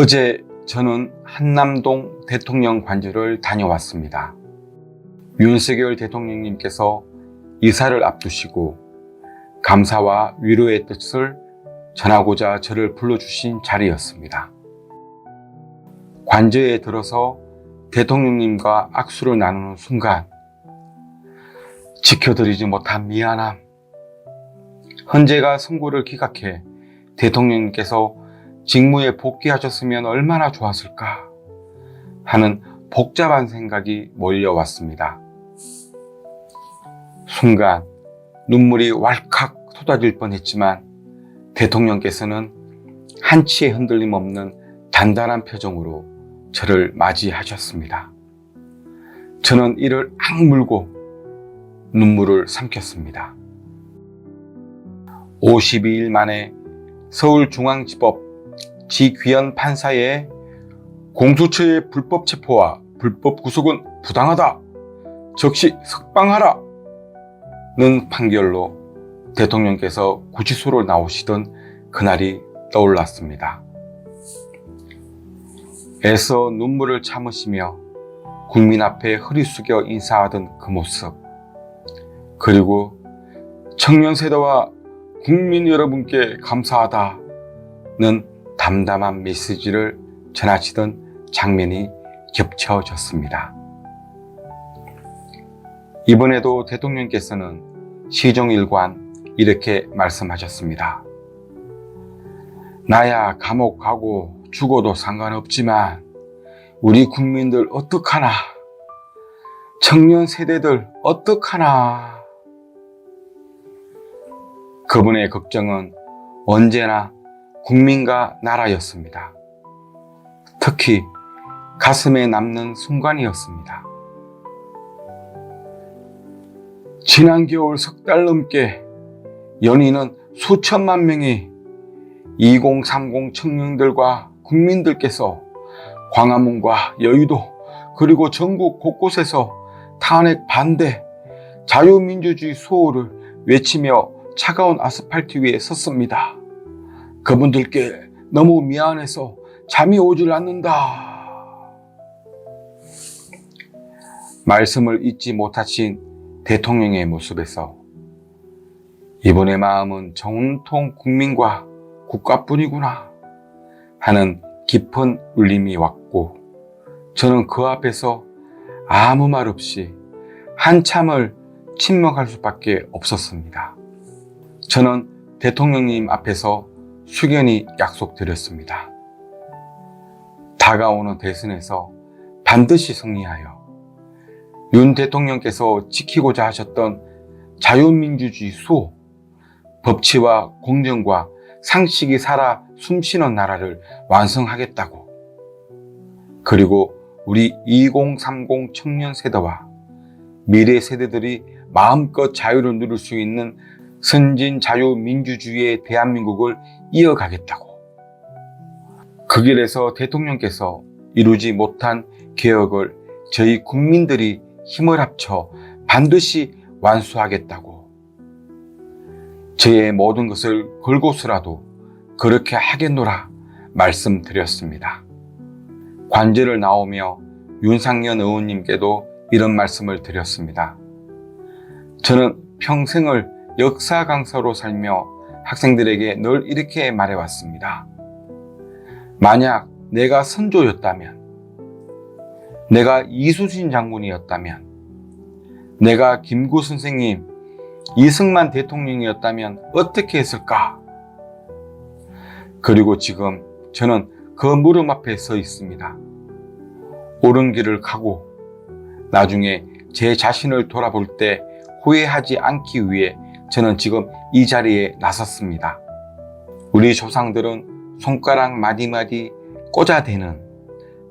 어제 저는 한남동 대통령 관저를 다녀왔습니다. 윤석열 대통령님께서 이사를 앞두시고 감사와 위로의 뜻을 전하고자 저를 불러주신 자리였습니다. 관저에 들어서 대통령님과 악수를 나누는 순간 지켜드리지 못한 미안함, 헌재가 선고를 기각해 대통령님께서 직무에 복귀하셨으면 얼마나 좋았을까 하는 복잡한 생각이 몰려왔습니다. 순간 눈물이 왈칵 쏟아질 뻔했지만 대통령께서는 한치의 흔들림 없는 단단한 표정으로 저를 맞이하셨습니다. 저는 이를 악물고 눈물을 삼켰습니다. 52일 만에 서울중앙지법 지귀현 판사의 공수처의 불법 체포와 불법 구속은 부당하다. 즉시 석방하라. 는 판결로 대통령께서 구치소로 나오시던 그날이 떠올랐습니다. 애써 눈물을 참으시며 국민 앞에 허리 숙여 인사하던 그 모습, 그리고 청년세대와 국민 여러분께 감사하다는 담담한 메시지를 전하시던 장면이 겹쳐졌습니다. 이번에도 대통령께서는 시종일관 이렇게 말씀하셨습니다. 나야 감옥 가고 죽어도 상관없지만 우리 국민들 어떡하나, 청년 세대들 어떡하나. 그분의 걱정은 언제나 국민과 나라였습니다. 특히 가슴에 남는 순간이었습니다. 지난 겨울 석 달 넘게 연인은 수천만 명이 2030 청년들과 국민들께서 광화문과 여의도 그리고 전국 곳곳에서 탄핵 반대, 자유민주주의 수호를 외치며 차가운 아스팔트 위에 섰습니다. 그분들께 너무 미안해서 잠이 오질 않는다. 말씀을 잊지 못하신 대통령의 모습에서 이분의 마음은 정통 국민과 국가뿐이구나 하는 깊은 울림이 왔고, 저는 그 앞에서 아무 말 없이 한참을 침묵할 수밖에 없었습니다. 저는 대통령님 앞에서 숙연히 약속드렸습니다. 다가오는 대선에서 반드시 승리하여 윤 대통령께서 지키고자 하셨던 자유민주주의 수호, 법치와 공정과 상식이 살아 숨쉬는 나라를 완성하겠다고, 그리고 우리 2030 청년 세대와 미래 세대들이 마음껏 자유를 누릴 수 있는 선진 자유민주주의의 대한민국을 이어가겠다고, 그 길에서 대통령께서 이루지 못한 개혁을 저희 국민들이 힘을 합쳐 반드시 완수하겠다고, 저의 모든 것을 걸고서라도 그렇게 하겠노라 말씀드렸습니다. 관저를 나오며 윤상현 의원님께도 이런 말씀을 드렸습니다. 저는 평생을 역사 강사로 살며 학생들에게 늘 이렇게 말해왔습니다. 만약 내가 선조였다면, 내가 이수진 장군이었다면, 내가 김구 선생님, 이승만 대통령이었다면 어떻게 했을까? 그리고 지금 저는 그 물음 앞에 서 있습니다. 옳은 길을 가고 나중에 제 자신을 돌아볼 때 후회하지 않기 위해 저는 지금 이 자리에 나섰습니다. 우리 조상들은 손가락 마디마디 꽂아대는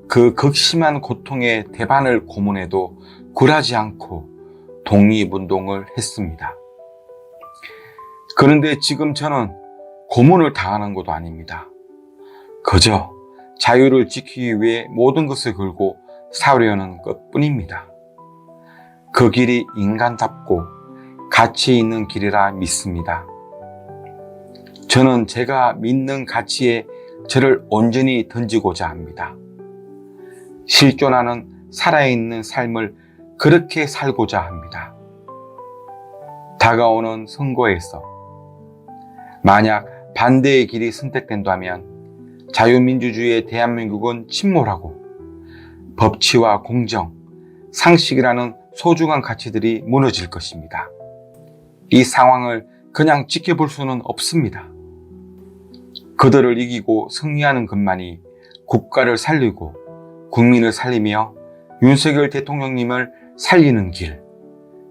그 극심한 고통의 대반을 고문해도 굴하지 않고 독립운동을 했습니다. 그런데 지금 저는 고문을 당하는 것도 아닙니다. 그저 자유를 지키기 위해 모든 것을 걸고 싸우려는 것뿐입니다. 그 길이 인간답고 가치 있는 길이라 믿습니다. 저는 제가 믿는 가치에 저를 온전히 던지고자 합니다. 실존하는 살아있는 삶을 그렇게 살고자 합니다. 다가오는 선거에서 만약 반대의 길이 선택된다면 자유민주주의의 대한민국은 침몰하고 법치와 공정, 상식이라는 소중한 가치들이 무너질 것입니다. 이 상황을 그냥 지켜볼 수는 없습니다. 그들을 이기고 승리하는 것만이 국가를 살리고 국민을 살리며 윤석열 대통령님을 살리는 길,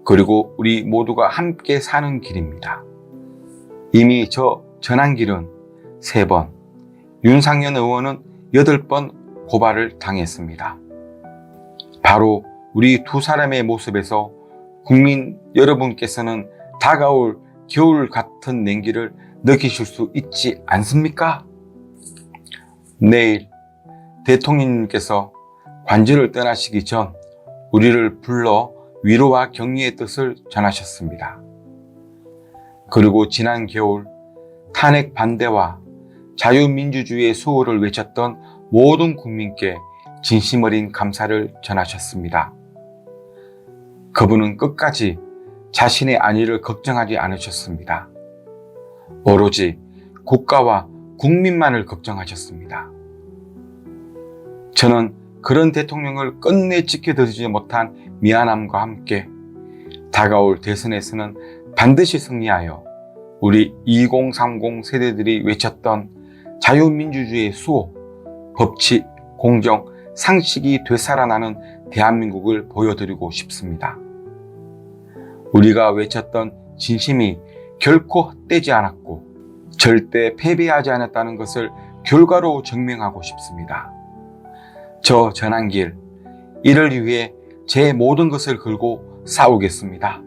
그리고 우리 모두가 함께 사는 길입니다. 이미 저 전한길은 3번, 윤상현 의원은 8번 고발을 당했습니다. 바로 우리 두 사람의 모습에서 국민 여러분께서는 다가올 겨울 같은 냉기를 느끼실 수 있지 않습니까? 내일 대통령님께서 관저를 떠나시기 전 우리를 불러 위로와 격려의 뜻을 전하셨습니다. 그리고 지난 겨울 탄핵 반대와 자유민주주의의 수호를 외쳤던 모든 국민께 진심 어린 감사를 전하셨습니다. 그분은 끝까지 자신의 안위를 걱정하지 않으셨습니다. 오로지 국가와 국민만을 걱정하셨습니다. 저는 그런 대통령을 끝내 지켜드리지 못한 미안함과 함께 다가올 대선에서는 반드시 승리하여 우리 2030 세대들이 외쳤던 자유민주주의의 수호, 법치, 공정, 상식이 되살아나는 대한민국을 보여드리고 싶습니다. 우리가 외쳤던 진심이 결코 헛되지 않았고 절대 패배하지 않았다는 것을 결과로 증명하고 싶습니다. 저 전한길, 이를 위해 제 모든 것을 걸고 싸우겠습니다.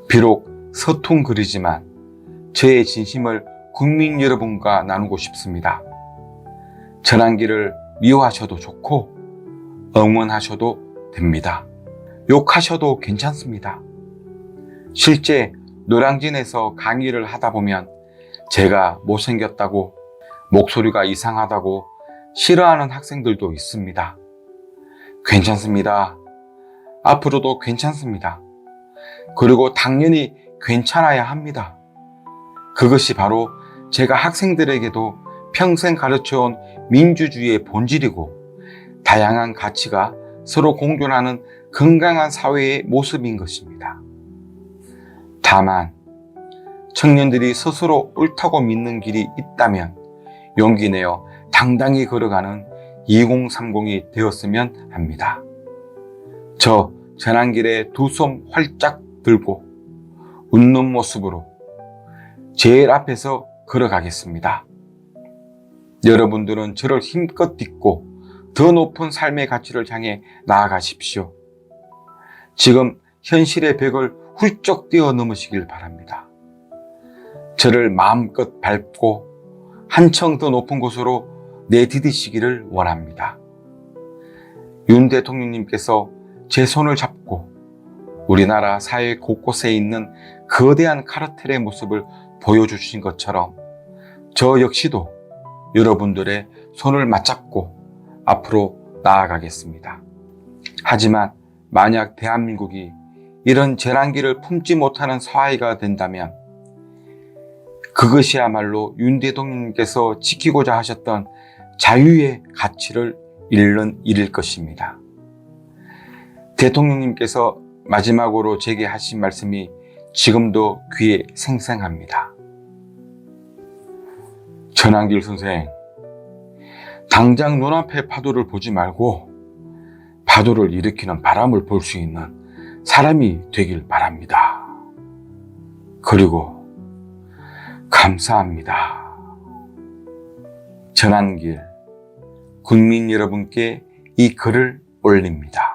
비록 서툰글이지만 저의 진심을 국민 여러분과 나누고 싶습니다. 전한길을 미워하셔도 좋고 응원하셔도 됩니다. 욕하셔도 괜찮습니다. 실제 노량진에서 강의를 하다 보면 제가 못생겼다고, 목소리가 이상하다고 싫어하는 학생들도 있습니다. 괜찮습니다. 앞으로도 괜찮습니다. 그리고 당연히 괜찮아야 합니다. 그것이 바로 제가 학생들에게도 평생 가르쳐온 민주주의의 본질이고 다양한 가치가 서로 공존하는 건강한 사회의 모습인 것입니다. 다만 청년들이 스스로 옳다고 믿는 길이 있다면 용기 내어 당당히 걸어가는 2030이 되었으면 합니다. 저 전한길에 두 손 활짝 들고 웃는 모습으로 제일 앞에서 걸어가겠습니다. 여러분들은 저를 힘껏 딛고 더 높은 삶의 가치를 향해 나아가십시오. 지금 현실의 벽을 훌쩍 뛰어넘으시길 바랍니다. 저를 마음껏 밟고 한층 더 높은 곳으로 내디디시기를 원합니다. 윤 대통령님께서 제 손을 잡고 우리나라 사회 곳곳에 있는 거대한 카르텔의 모습을 보여주신 것처럼 저 역시도 여러분들의 손을 맞잡고 앞으로 나아가겠습니다. 하지만 만약 대한민국이 이런 전한기를 품지 못하는 사회가 된다면 그것이야말로 윤 대통령님께서 지키고자 하셨던 자유의 가치를 잃는 일일 것입니다. 대통령님께서 마지막으로 제게 하신 말씀이 지금도 귀에 생생합니다. 전한길 선생, 당장 눈앞의 파도를 보지 말고 파도를 일으키는 바람을 볼 수 있는 사람이 되길 바랍니다. 그리고 감사합니다. 전한길 국민 여러분께 이 글을 올립니다.